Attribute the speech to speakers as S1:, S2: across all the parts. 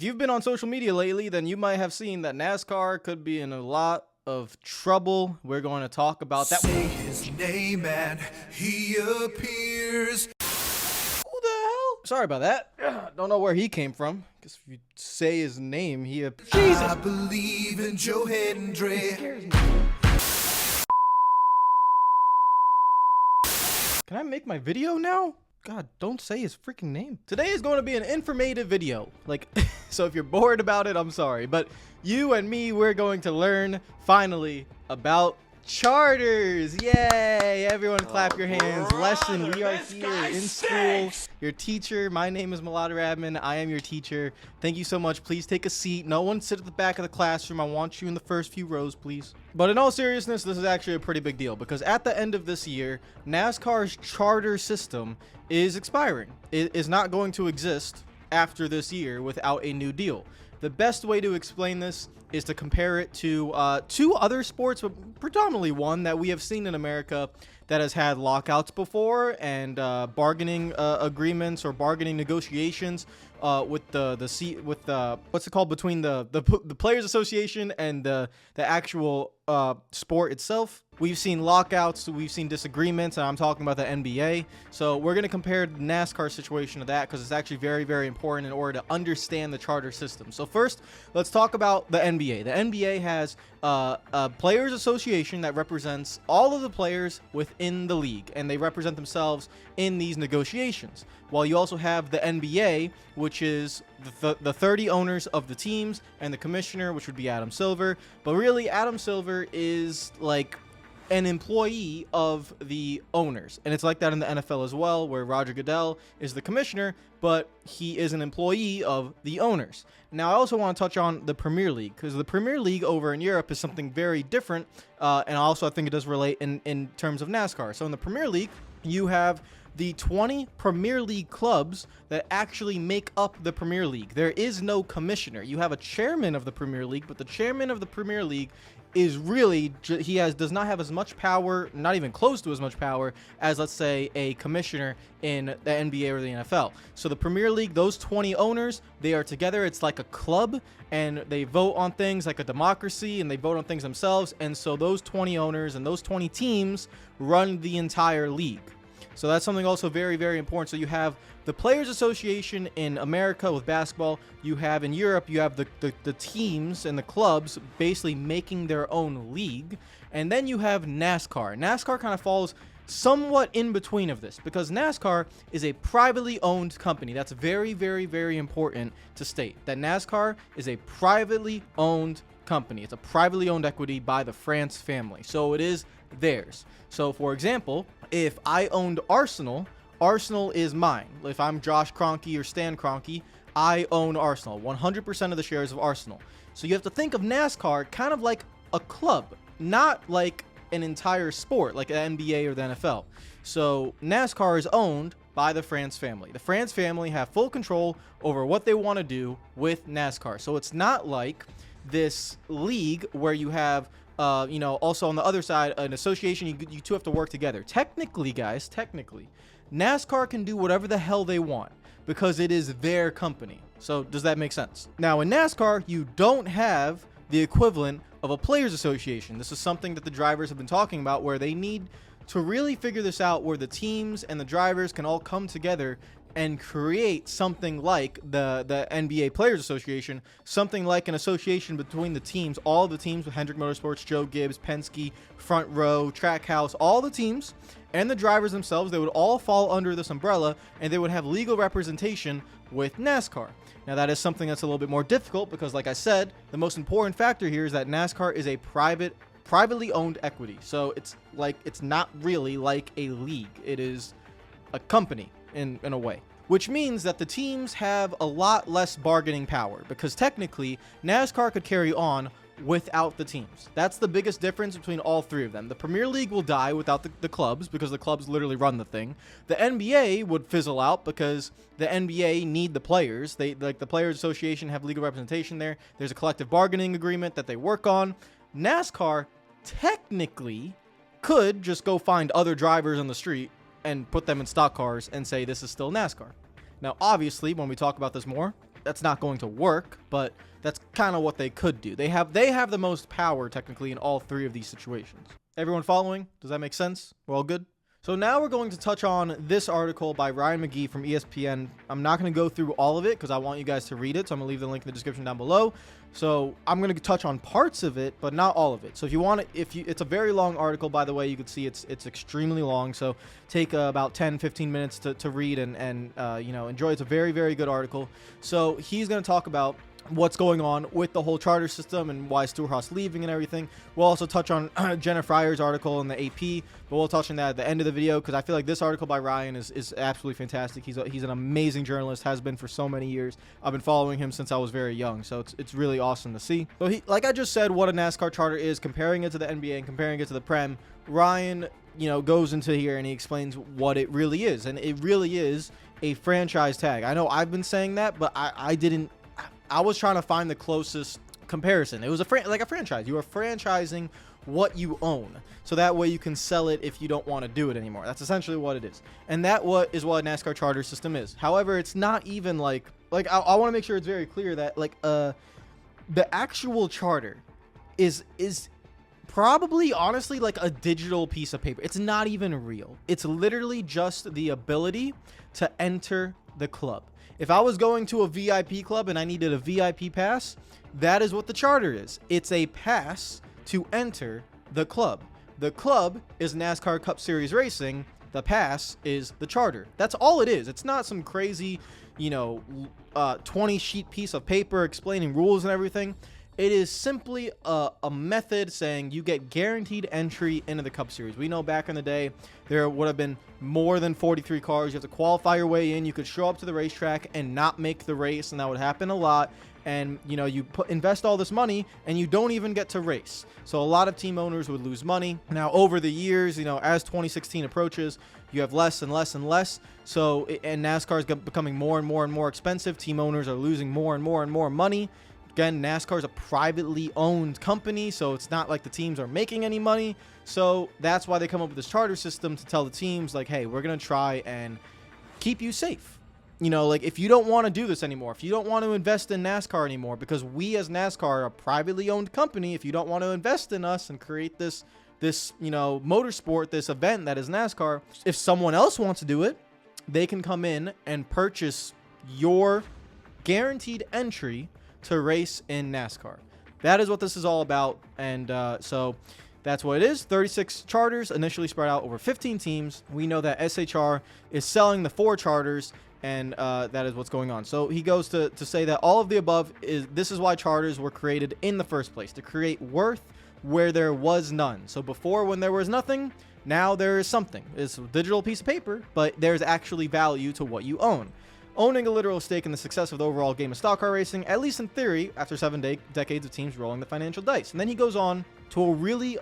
S1: If you've been on social media lately, then you might have seen that NASCAR could be in a lot of trouble. We're going to talk about that.
S2: Say his name and he appears.
S1: Who the hell? Sorry about that. Don't know where he came from. Because if you say his name, Jesus!
S2: I believe in Joe Hendry.
S1: Can I make my video now? God, don't say his freaking name. Today is going to be an informative video. So if you're bored about it, I'm sorry. But you and me, we're going to learn, finally, about charters. Yay! Everyone clap your hands. Lesson, we are here in school. Your teacher, my name is Mulatto Admin. I am your teacher. Thank you so much. Please take a seat. No one sit at the back of the classroom. I want you in the first few rows, please. But in all seriousness, this is actually a pretty big deal because at the end of this year, NASCAR's charter system is expiring. It is not going to exist after this year without a new deal. The best way to explain this is to compare it to two other sports, but predominantly one that we have seen in America that has had lockouts before and bargaining agreements or bargaining negotiations with what's it called, between the Players Association and the actual sport itself. We've seen lockouts, we've seen disagreements, and I'm talking about the NBA. So we're going to compare the NASCAR situation to that because it's actually very, very important in order to understand the charter system. So first, let's talk about the NBA. The NBA has a Players Association that represents all of the players within the league, and they represent themselves in these negotiations. While you also have the NBA, which is the 30 owners of the teams, and the commissioner, which would be Adam Silver. But really, Adam Silver is like an employee of the owners, and it's like that in the NFL as well, where Roger Goodell is the commissioner, but he is an employee of the owners. Now, I also want to touch on the Premier League, because the Premier League over in Europe is something very different, and also I think it does relate in terms of NASCAR. So in the Premier League, you have the 20 Premier League clubs that actually make up the Premier League. There is no commissioner. You have a chairman of the Premier League, but the chairman of the Premier League is really, does not have as much power, not even close to as much power as, let's say, a commissioner in the NBA or the NFL. So the Premier League, those 20 owners, they are together. It's like a club, and they vote on things like a democracy, and they vote on things themselves. And so those 20 owners and those 20 teams run the entire league. So that's something also very, very important. So you have the Players Association in America with basketball. You have in Europe, you have the teams and the clubs basically making their own league. And then you have NASCAR. NASCAR kind of falls somewhat in between of this because NASCAR is a privately owned company. That's very, very, very important to state that NASCAR is a privately owned company. It's a privately owned equity by the France family. So it is theirs. So for example, if I owned Arsenal, Arsenal is mine. If I'm Josh Kroenke or Stan Kroenke, I own Arsenal, 100% of the shares of Arsenal. So you have to think of NASCAR kind of like a club, not like an entire sport like the NBA or the NFL. So NASCAR is owned by the France family. The France family have full control over what they want to do with NASCAR. So it's not like this league where you have also on the other side, an association, you two have to work together. Technically, guys, NASCAR can do whatever the hell they want because it is their company. So does that make sense? Now, in NASCAR, you don't have the equivalent of a Players Association. This is something that the drivers have been talking about, where they need to really figure this out, where the teams and the drivers can all come together and create something like the NBA Players Association, something like an association between the teams, all the teams with Hendrick Motorsports, Joe Gibbs, Penske, Front Row, Trackhouse, all the teams and the drivers themselves. They would all fall under this umbrella, and they would have legal representation with NASCAR. Now, that is something that's a little bit more difficult because, like I said, the most important factor here is that NASCAR is a privately owned equity. So it's not really like a league. It is a company in a way, which means that the teams have a lot less bargaining power because technically NASCAR could carry on without the teams. That's the biggest difference between all three of them. The Premier League will die without the clubs because the clubs literally run the thing. The NBA would fizzle out because the NBA need the players. The Players Association have legal representation there. There's a collective bargaining agreement that they work on. NASCAR technically could just go find other drivers on the street and put them in stock cars and say this is still NASCAR. Now, obviously, when we talk about this more, that's not going to work, but that's kind of what they could do. They have the most power technically in all three of these situations. Everyone following? Does that make sense? We're all good? So now we're going to touch on this article by Ryan McGee from ESPN. I'm not going to go through all of it because I want you guys to read it. So I'm going to leave the link in the description down below. So I'm going to touch on parts of it, but not all of it. So if you want to, it's a very long article, by the way. You can see it's extremely long. So take about 10-15 minutes to read and enjoy. It's a very, very good article. So he's going to talk about what's going on with the whole charter system and why Stewart-Haas leaving and everything. We'll also touch on Jenna Fryer's article in the AP, but we'll touch on that at the end of the video because I feel like this article by Ryan is absolutely fantastic. He's an amazing journalist, has been for so many years. I've been following him since I was very young, so it's really awesome to see. So he, like I just said, what a NASCAR charter is, comparing it to the NBA and comparing it to the Prem. Ryan, goes into here and he explains what it really is, and it really is a franchise tag. I know I've been saying that, but I was trying to find the closest comparison. It was like a franchise. You are franchising what you own, so that way you can sell it if you don't want to do it anymore. That's essentially what it is, and that is what a NASCAR charter system is. However, it's not even like I want to make sure it's very clear that the actual charter is probably honestly like a digital piece of paper. It's not even real. It's literally just the ability to enter the club. If I was going to a VIP club and I needed a VIP pass, that is what the charter is. It's a pass to enter the club. The club is NASCAR Cup Series Racing. The pass is the charter. That's all it is. It's not some crazy, 20-sheet piece of paper explaining rules and everything. It is simply a method saying you get guaranteed entry into the Cup Series. We know back in the day, there would have been more than 43 cars. You have to qualify your way in. You could show up to the racetrack and not make the race, and that would happen a lot. And, you invest all this money, and you don't even get to race. So a lot of team owners would lose money. Now, over the years, as 2016 approaches, you have less and less and less. So, and NASCAR is becoming more and more and more expensive. Team owners are losing more and more and more money. Again, NASCAR is a privately owned company, so it's not like the teams are making any money. So that's why they come up with this charter system to tell the teams, like, hey, we're going to try and keep you safe. If you don't want to do this anymore, if you don't want to invest in NASCAR anymore, because we as NASCAR are a privately owned company, if you don't want to invest in us and create this motorsport, this event that is NASCAR, if someone else wants to do it, they can come in and purchase your guaranteed entry to race in NASCAR. That is what this is all about, and so that's what it is. 36 charters initially spread out over 15 teams. We know that SHR is selling the 4 charters, and that is what's going on. So he goes to say that all of the above this is why charters were created in the first place, to create worth where there was none. So before, when there was nothing, now there is something. It's a digital piece of paper, but there's actually value to what you own. Owning a literal stake in the success of the overall game of stock car racing, at least in theory, after 7 decades of teams rolling the financial dice. And then he goes on to a really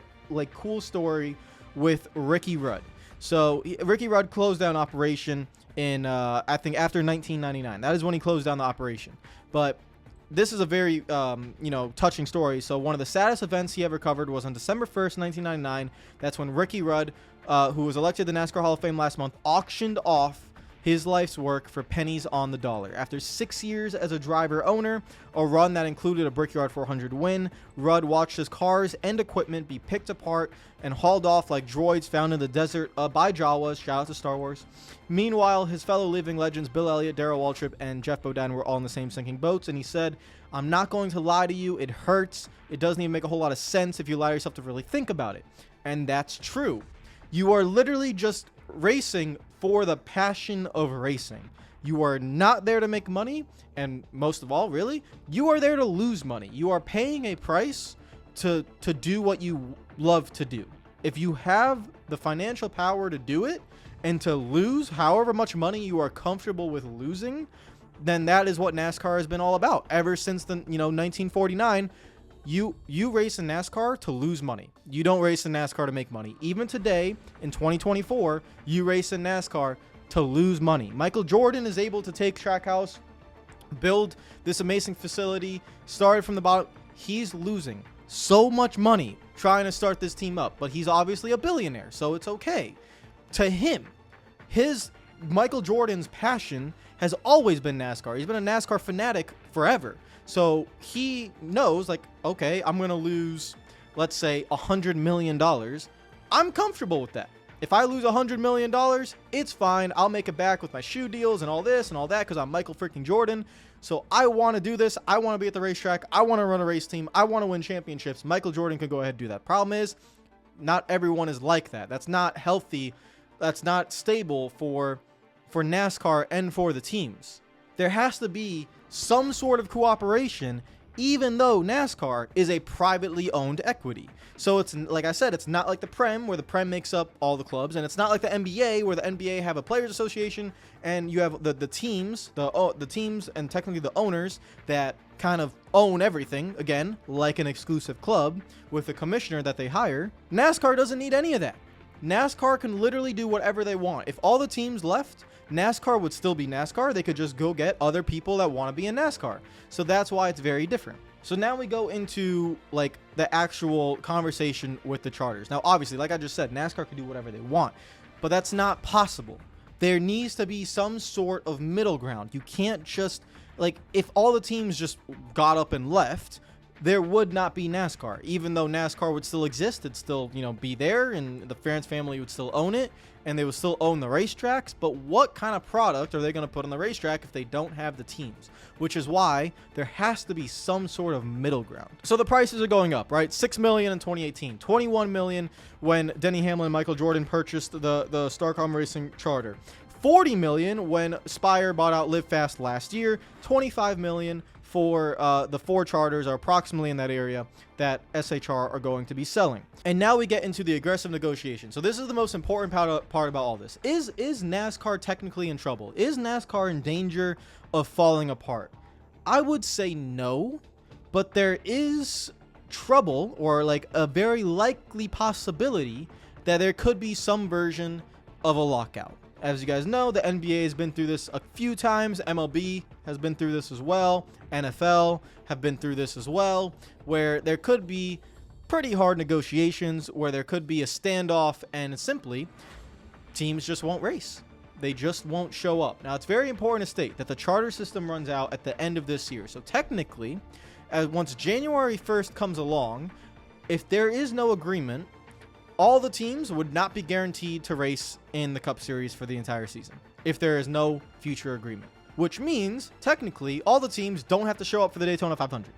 S1: cool story with Ricky Rudd. So Ricky Rudd closed down operation in I think after 1999. That is when he closed down the operation. But this is a very touching story. So one of the saddest events he ever covered was on December 1st, 1999. That's when Ricky Rudd, who was elected to the NASCAR Hall of Fame last month, auctioned off his life's work for pennies on the dollar. After 6 years as a driver-owner, a run that included a Brickyard 400 win, Rudd watched his cars and equipment be picked apart and hauled off like droids found in the desert by Jawas. Shout out to Star Wars. Meanwhile, his fellow living legends Bill Elliott, Darrell Waltrip, and Jeff Bodine were all in the same sinking boats, and he said, "I'm not going to lie to you, it hurts. It doesn't even make a whole lot of sense if you allow yourself to really think about it." And that's true. You are literally just racing for the passion of racing. You are not there to make money, and most of all, really, you are there to lose money. You are paying a price to do what you love to do. If you have the financial power to do it and to lose however much money you are comfortable with losing, then that is what NASCAR has been all about ever since the 1949. You race in NASCAR to lose money. You don't race in NASCAR to make money. Even today, in 2024, you race in NASCAR to lose money. Michael Jordan is able to take Trackhouse, build this amazing facility, started from the bottom. He's losing so much money trying to start this team up, but he's obviously a billionaire, so it's okay. To him, Michael Jordan's passion has always been NASCAR. He's been a NASCAR fanatic forever. So he knows, like, okay, I'm going to lose, let's say, $100 million. I'm comfortable with that. If I lose $100 million, it's fine. I'll make it back with my shoe deals and all this and all that because I'm Michael freaking Jordan. So I want to do this. I want to be at the racetrack. I want to run a race team. I want to win championships. Michael Jordan could go ahead and do that. Problem is, not everyone is like that. That's not healthy. That's not stable for NASCAR and for the teams. There has to be some sort of cooperation, even though NASCAR is a privately owned equity. So it's, like I said, it's not like the Prem, where the Prem makes up all the clubs, and it's not like the NBA, where the NBA have a players association and you have the teams, the teams and technically the owners that kind of own everything, again, like an exclusive club with a commissioner that they hire. NASCAR doesn't need any of that. NASCAR can literally do whatever they want. If all the teams left, NASCAR would still be NASCAR. They could just go get other people that want to be in NASCAR. So that's why it's very different. So now we go into like the actual conversation with the charters. Now, obviously, like I just said, NASCAR can do whatever they want, but that's not possible. There needs to be some sort of middle ground. You can't just, like, if all the teams just got up and left, there would not be NASCAR. Even though NASCAR would still exist, it'd still, be there, and the Ferentz family would still own it, and they would still own the racetracks. But what kind of product are they going to put on the racetrack if they don't have the teams? Which is why there has to be some sort of middle ground. So the prices are going up, right? $6 million in 2018, $21 million when Denny Hamlin and Michael Jordan purchased the Starcom Racing charter, $40 million when Spire bought out Live Fast last year, $25 million for the 4 charters are approximately in that area that SHR are going to be selling. And now we get into the aggressive negotiation. So this is the most important part about all this. Is NASCAR technically in trouble? Is NASCAR in danger of falling apart? I would say no, but there is trouble, or like a very likely possibility that there could be some version of a lockout. As you guys know, the NBA has been through this a few times. MLB has been through this as well. NFL have been through this as well, where there could be pretty hard negotiations, where there could be a standoff, and simply teams just won't race. They just won't show up. Now, it's very important to state that the charter system runs out at the end of this year. So technically, once January 1st comes along, if there is no agreement, all the teams would not be guaranteed to race in the Cup Series for the entire season if there is no future agreement, which means technically all the teams don't have to show up for the Daytona 500.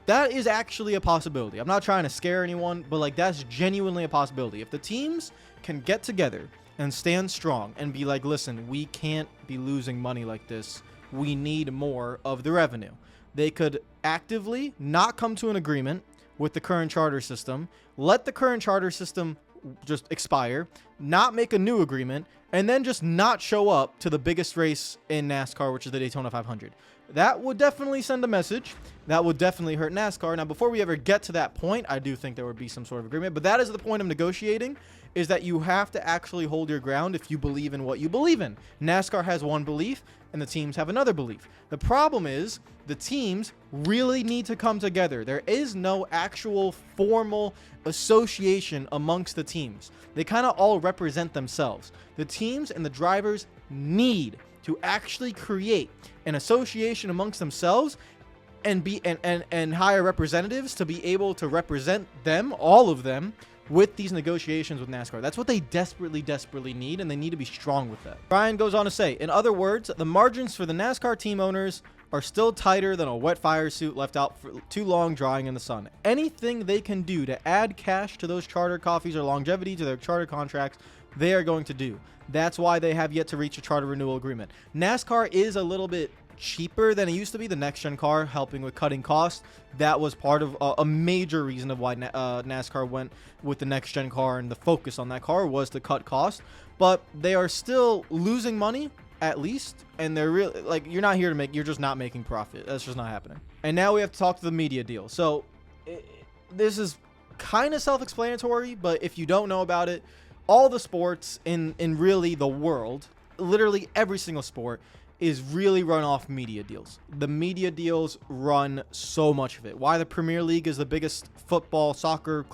S1: That is actually a possibility. I'm not trying to scare anyone, but like that's genuinely a possibility. If the teams can get together and stand strong and be like, listen, we can't be losing money like this. We need more of the revenue. They could actively not come to an agreement with the current charter system, let the current charter system just expire, not make a new agreement, and then just not show up to the biggest race in NASCAR, which is the Daytona 500. That would definitely send a message. That would definitely hurt NASCAR. Now, before we ever get to that point, I do think there would be some sort of agreement, but that is the point of negotiating, is that you have to actually hold your ground if you believe in what you believe in. NASCAR has one belief, and the teams have another belief. The problem is the teams really need to come together. There is no actual formal association amongst the teams. They kind of all represent themselves. The teams and the drivers need to actually create an association amongst themselves and hire representatives to be able to represent them, all of them, with these negotiations with NASCAR. That's what they desperately need, and they need to be strong with that. Brian goes on to say, in other words, the margins for the NASCAR team owners are still tighter than a wet fire suit left out for too long drying in the sun. Anything they can do to add cash to those charter coffees or longevity to their charter contracts, they are going to do. That's why they have yet to reach a charter renewal agreement. NASCAR is a little bit cheaper than it used to be. The next gen car helping with cutting costs. That was part of a major reason of why NASCAR went with the next gen car, and the focus on that car was to cut costs. But they are still losing money, at least, and they're really like, you're not here to make, you're just not making profit. That's just not happening. And now we have to talk to the media deal. So this is kind of self-explanatory, but if you don't know about it, all the sports in really the world, literally every single sport, is really run off media deals. The media deals run so much of it. Why the Premier League is the biggest football, soccer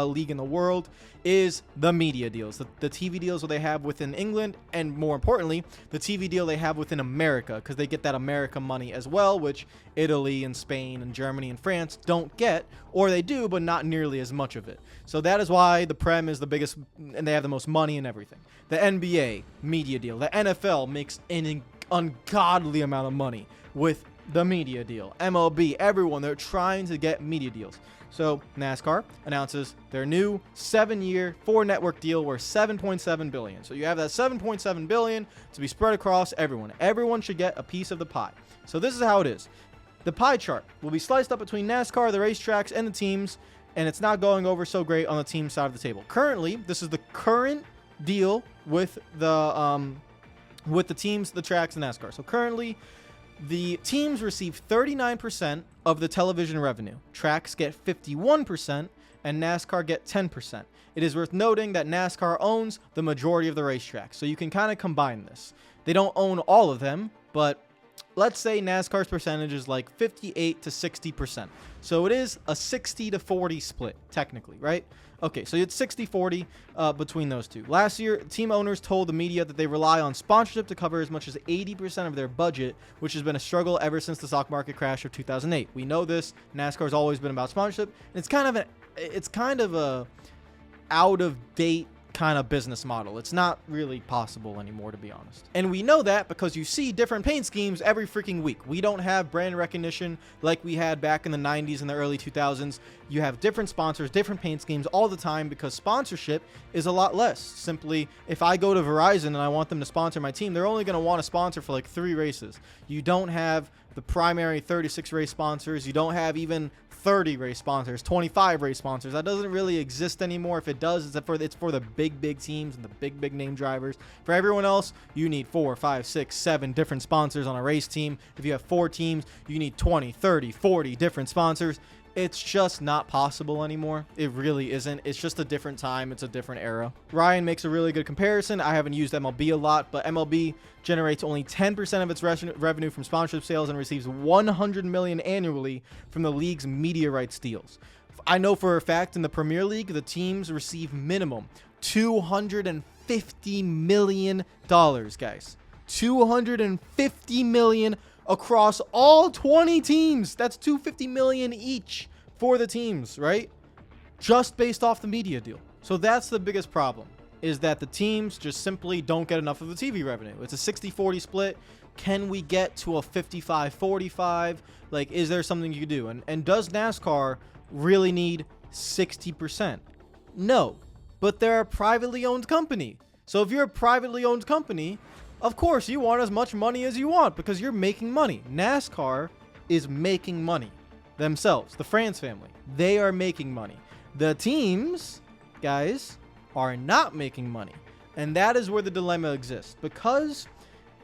S1: league in the world is the media deals. The TV deals that they have within England, and more importantly, the TV deal they have within America, because they get that America money as well, which Italy and Spain and Germany and France don't get, or they do, but not nearly as much of it. So that is why the Prem is the biggest, and they have the most money and everything. The NBA media deal. The NFL makes an ungodly amount of money with the media deal. MLB, everyone, they're trying to get media deals. So NASCAR announces their new 7-year 4-network deal worth $7.7 billion. So you have that $7.7 billion to be spread across everyone. Everyone should get a piece of the pie. So this is how it is. The pie chart will be sliced up between NASCAR, the racetracks, and the teams, and it's not going over so great on the team side of the table. Currently, this is the current deal with the teams, the tracks, and NASCAR. So currently, the teams receive 39% of the television revenue. Tracks get 51%, and NASCAR get 10%. It is worth noting that NASCAR owns the majority of the racetracks, so you can kind of combine this. They don't own all of them, but let's say NASCAR's percentage is like 58 to 60%. So it is a 60 to 40 split, technically, right? Okay, so it's 60-40 between those two. Last year, team owners told the media that they rely on sponsorship to cover as much as 80% of their budget, which has been a struggle ever since the stock market crash of 2008. We know this. NASCAR's always been about sponsorship, and it's kind of a out of date kind of business model. It's not really possible anymore, to be honest. And we know that because you see different paint schemes every freaking week. We don't have brand recognition like we had back in the 90s and the early 2000s. You have different sponsors, different paint schemes all the time because sponsorship is a lot less. Simply, if I go to Verizon and I want them to sponsor my team, they're only going to want to sponsor for like 3 races. You don't have the primary 36 race sponsors. You don't have even 30 race sponsors, 25 race sponsors. That doesn't really exist anymore. If it does, it's for the big teams and the big name drivers. For everyone else, you need 4, 5, 6, 7 different sponsors on a race team. If you have 4 teams, you need 20, 30, 40 different sponsors. It's just not possible anymore. It really isn't. It's just a different time. It's a different era. Ryan makes a really good comparison. I haven't used MLB a lot, but MLB generates only 10% of its revenue from sponsorship sales and receives $100 million annually from the league's media rights deals. I know for a fact in the Premier League, the teams receive minimum $250 million, guys. $250 million across all 20 teams. That's $250 million each for the teams, right? Just based off the media deal. So that's the biggest problem, is that the teams just simply don't get enough of the TV revenue. It's a 60-40 split. Can we get to a 55-45? Like, is there something you could do? And does NASCAR really need 60%? No, but they're a privately owned company. So if you're a privately owned company, of course, you want as much money as you want because you're making money. NASCAR is making money themselves. The France family, they are making money. The teams, guys, are not making money. And that is where the dilemma exists, because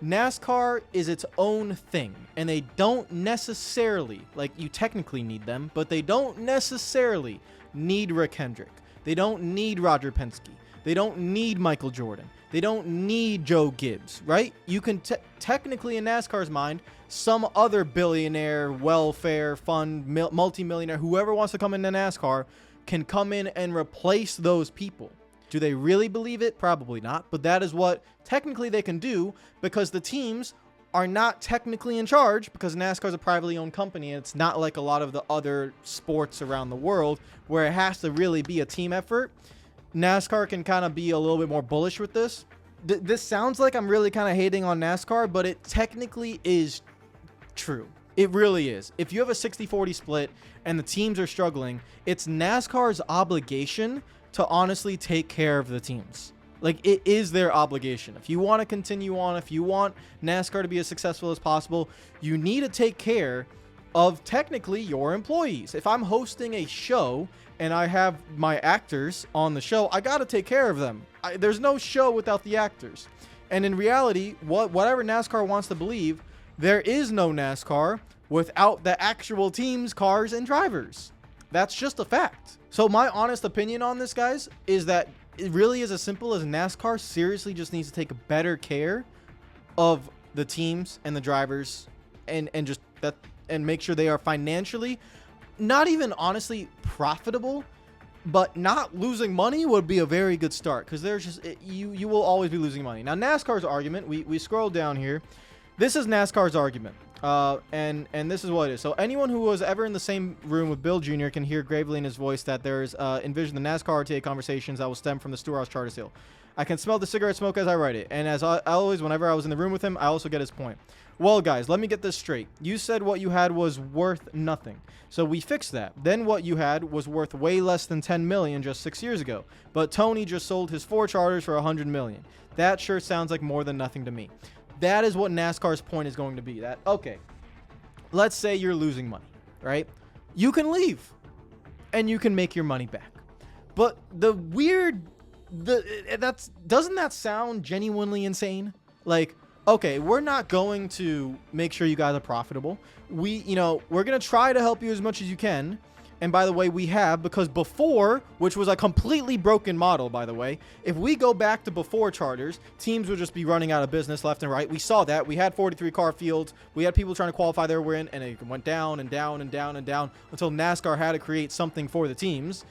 S1: NASCAR is its own thing and they don't necessarily, like, you technically need them, but they don't necessarily need Rick Hendrick. They don't need Roger Penske. They don't need Michael Jordan. They don't need Joe Gibbs, right? You can technically, in NASCAR's mind, some other billionaire, welfare fund, multimillionaire, whoever wants to come into NASCAR can come in and replace those people. Do they really believe it? Probably not. But that is what technically they can do, because the teams are not technically in charge, because NASCAR is a privately owned company. And it's not like a lot of the other sports around the world where it has to really be a team effort. NASCAR can kind of be a little bit more bullish with this. This sounds like I'm really kind of hating on NASCAR, but it technically is true. It really is. If you have a 60-40 split and the teams are struggling, it's NASCAR's obligation to honestly take care of the teams. Like, it is their obligation. If you want to continue on, if you want NASCAR to be as successful as possible, you need to take care of technically your employees. If I'm hosting a show and I have my actors on the show, I got to take care of them. There's no show without the actors. And in reality, whatever NASCAR wants to believe, there is no NASCAR without the actual teams, cars, and drivers. That's just a fact. So my honest opinion on this, guys, is that it really is as simple as NASCAR seriously just needs to take better care of the teams and the drivers and just that, and make sure they are financially, not even honestly profitable, but not losing money would be a very good start, because there's just you will always be losing money. Now, NASCAR's argument, we scroll down here. This is NASCAR's argument. And this is what it is. So anyone who was ever in the same room with Bill Jr. can hear gravely in his voice that there's envision the NASCAR RTA conversations that will stem from the storehouse charter sale. I can smell the cigarette smoke as I write it. And as I always, whenever I was in the room with him, I also get his point. Well, guys, let me get this straight. You said what you had was worth nothing. So we fixed that. Then what you had was worth way less than 10 million just 6 years ago. But Tony just sold his 4 charters for 100 million. That sure sounds like more than nothing to me. That is what NASCAR's point is going to be. That, okay, let's say you're losing money, right? You can leave and you can make your money back. But doesn't that sound genuinely insane? Like, okay, we're not going to make sure you guys are profitable. We're going to try to help you as much as you can. And by the way, we have, because before, which was a completely broken model, by the way, if we go back to before charters, teams would just be running out of business left and right. We saw that. We had 43 car fields. We had people trying to qualify their win, and it went down and down and down and down until NASCAR had to create something for the teams.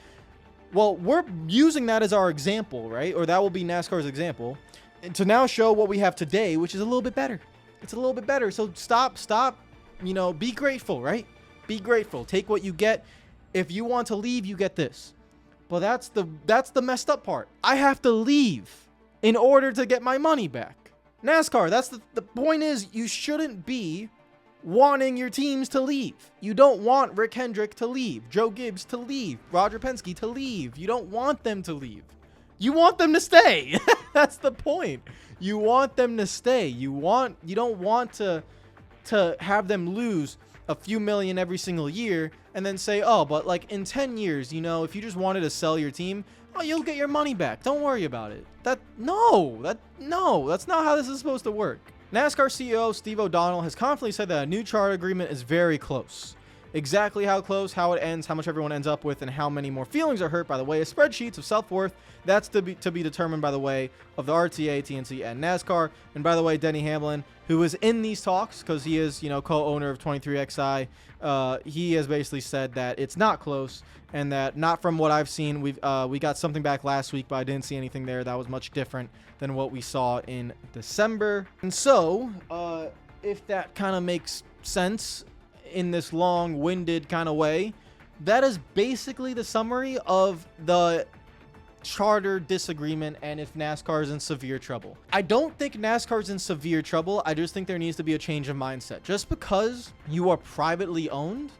S1: Well, we're using that as our example, right? Or that will be NASCAR's example, and to now show what we have today, which is a little bit better. It's a little bit better. So stop, be grateful, right? Be grateful. Take what you get. If you want to leave, you get this. But that's the messed up part. I have to leave in order to get my money back. NASCAR, that's the point is, you shouldn't be wanting your teams to leave. You don't want Rick Hendrick to leave, Joe Gibbs to leave, Roger Penske to leave. You don't want them to leave. You want them to stay. That's the point. You want them to stay. You don't want to have them lose a few million every single year and then say, oh, but like in 10 years, if you just wanted to sell your team, oh, you'll get your money back. Don't worry about it. That's not how this is supposed to work. NASCAR CEO Steve O'Donnell has confidently said that a new charter agreement is very close. Exactly how close, how it ends, how much everyone ends up with, and how many more feelings are hurt by the way of spreadsheets of self-worth, that's to be determined by the way of the RTA, TNC, and NASCAR. And by the way, Denny Hamlin, who is in these talks because he is, co-owner of 23XI, he has basically said that it's not close, and that not from what I've seen. We got something back last week, but I didn't see anything there that was much different than what we saw in December. And so, if that kind of makes sense in this long-winded kind of way, that is basically the summary of the charter disagreement and if NASCAR is in severe trouble. I don't think NASCAR is in severe trouble. I just think there needs to be a change of mindset. Just because you are privately owned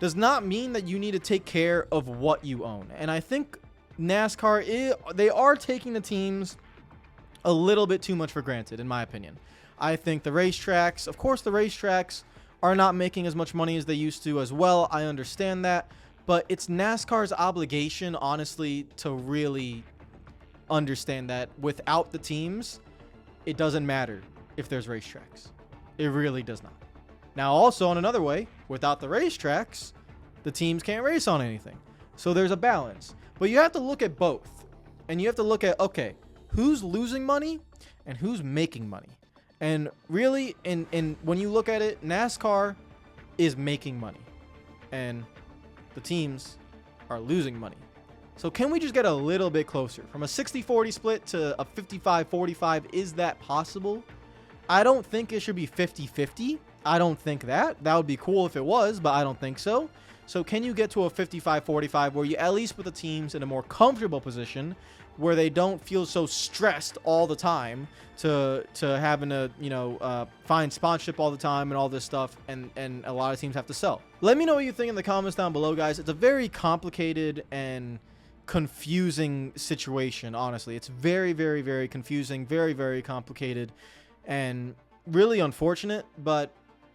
S1: does not mean that you need to take care of what you own. And I think NASCAR, they are taking the teams a little bit too much for granted, in my opinion. I think the racetracks, of course, are not making as much money as they used to as well. I understand that. But it's NASCAR's obligation, honestly, to really understand that without the teams, it doesn't matter if there's racetracks. It really does not. Now, also, on another way, without the racetracks, the teams can't race on anything. So there's a balance. But you have to look at both. And you have to look at, okay, who's losing money and who's making money. And really, when you look at it, NASCAR is making money. And the teams are losing money. So can we just get a little bit closer? From a 60-40 split to a 55-45, is that possible? I don't think it should be 50-50. I don't think that. That would be cool if it was, but I don't think so. So can you get to a 55-45 where you at least put the teams in a more comfortable position where they don't feel so stressed all the time to having to, find sponsorship all the time and all this stuff, and a lot of teams have to sell. Let me know what you think in the comments down below, guys. It's a very complicated and confusing situation, honestly. It's very, very, very confusing, very, very complicated, and really unfortunate. But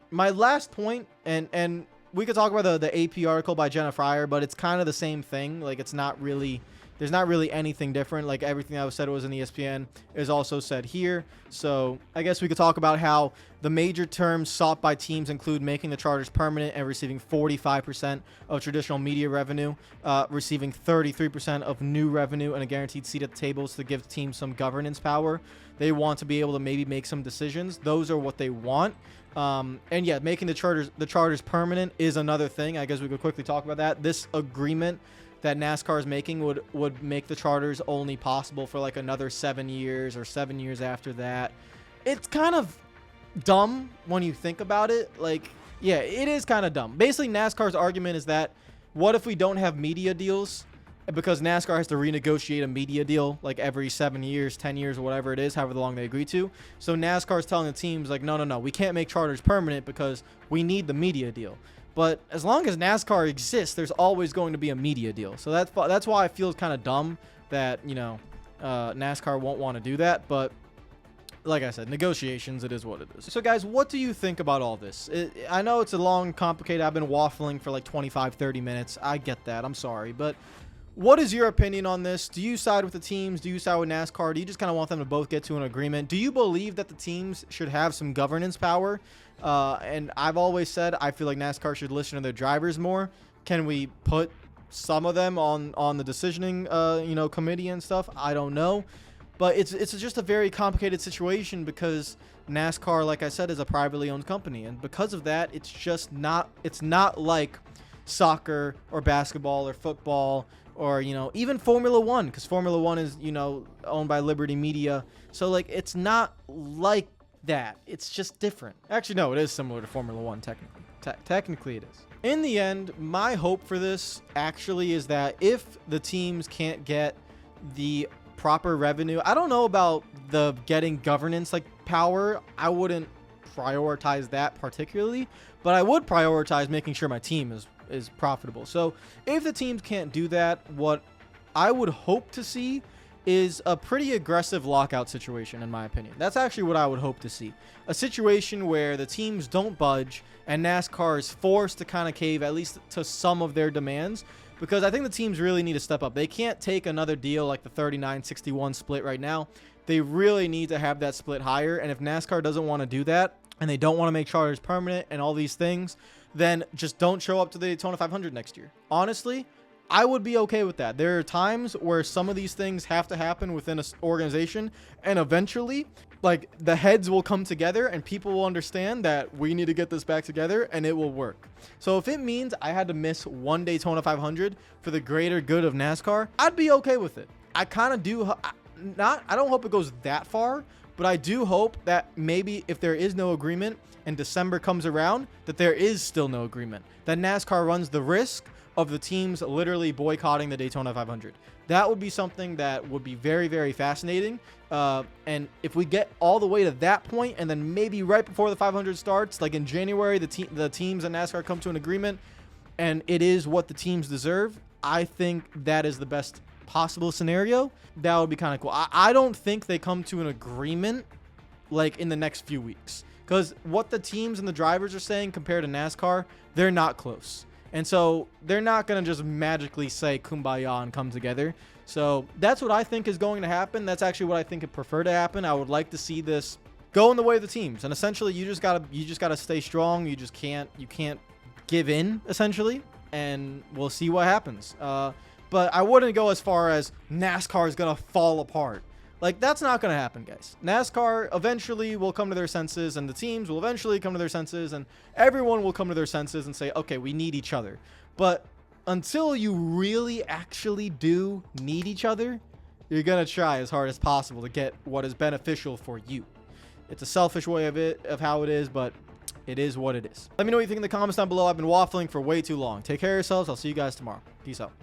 S1: my last point, and we could talk about the AP article by Jenna Fryer, but it's kind of the same thing. Like, it's not really there's not really anything different. Like everything that was said was in ESPN is also said here. So I guess we could talk about how the major terms sought by teams include making the charters permanent and receiving 45% of traditional media revenue, receiving 33% of new revenue, and a guaranteed seat at the tables to give teams some governance power. They want to be able to maybe make some decisions. Those are what they want. And yeah, making the charters permanent is another thing. I guess we could quickly talk about that. This agreement that NASCAR is making would make the charters only possible for like another 7 years or 7 years after that. It's kind of dumb when you think about it. Like, yeah, it is kind of dumb. Basically, NASCAR's argument is that what if we don't have media deals? Because NASCAR has to renegotiate a media deal like every 7 years, 10 years, or whatever it is, however long they agree to. So NASCAR is telling the teams like, no, we can't make charters permanent because we need the media deal. But as long as NASCAR exists, there's always going to be a media deal. So that's why I feel kind of dumb that, you know, NASCAR won't want to do that. But like I said, negotiations, it is what it is. So guys, what do you think about all this? I know it's a long, complicated, I've been waffling for like 25, 30 minutes. I get that. I'm sorry. But what is your opinion on this? Do you side with the teams? Do you side with NASCAR? Do you just kind of want them to both get to an agreement? Do you believe that the teams should have some governance power? And I've always said I feel like NASCAR should listen to their drivers more. Can we put some of them on the decisioning committee and stuff? I don't know. But it's just a very complicated situation because NASCAR, like I said, is a privately owned company. And because of that, it's not like soccer or basketball or football or, you know, even Formula One, because Formula One is, you know, owned by Liberty Media. So, like, it's not like that. It's just different. Actually, no, it is similar to Formula One, technically. Technically, it is. In the end, my hope for this actually is that if the teams can't get the proper revenue, I don't know about the getting governance, like, power. I wouldn't prioritize that particularly, but I would prioritize making sure my team is profitable. So if the teams can't do that, what I would hope to see is a pretty aggressive lockout situation, in my opinion. That's actually what I would hope to see. A situation where the teams don't budge and NASCAR is forced to kind of cave at least to some of their demands, because I think the teams really need to step up. They can't take another deal like the 39-61 split right now. They really need to have that split higher, and if NASCAR doesn't want to do that and they don't want to make charters permanent and all these things, then just don't show up to the Daytona 500 next year. Honestly, I would be okay with that. There are times where some of these things have to happen within an organization, and eventually, like, the heads will come together and people will understand that we need to get this back together, and it will work. So if it means I had to miss one Daytona 500 for the greater good of NASCAR, I'd be okay with it. I kind of do I don't hope it goes that far, but I do hope that maybe if there is no agreement and December comes around, that there is still no agreement, that NASCAR runs the risk of the teams literally boycotting the Daytona 500. That would be something that would be very, very fascinating. And if we get all the way to that point, and then maybe right before the 500 starts, like in January, the teams and NASCAR come to an agreement, and it is what the teams deserve, I think that is the best possible scenario. That would be kind of cool. I don't think they come to an agreement like in the next few weeks, because what the teams and the drivers are saying compared to NASCAR, they're not close. And so they're not going to just magically say kumbaya and come together. So that's what I think is going to happen. That's actually what I think I'd prefer to happen. I would like to see this go in the way of the teams. And essentially you just gotta stay strong. You can't give in, essentially. And we'll see what happens. But I wouldn't go as far as NASCAR is going to fall apart. Like, that's not going to happen, guys. NASCAR eventually will come to their senses, and the teams will eventually come to their senses, and everyone will come to their senses and say, okay, we need each other. But until you really actually do need each other, you're going to try as hard as possible to get what is beneficial for you. It's a selfish way of how it is, but it is what it is. Let me know what you think in the comments down below. I've been waffling for way too long. Take care of yourselves. I'll see you guys tomorrow. Peace out.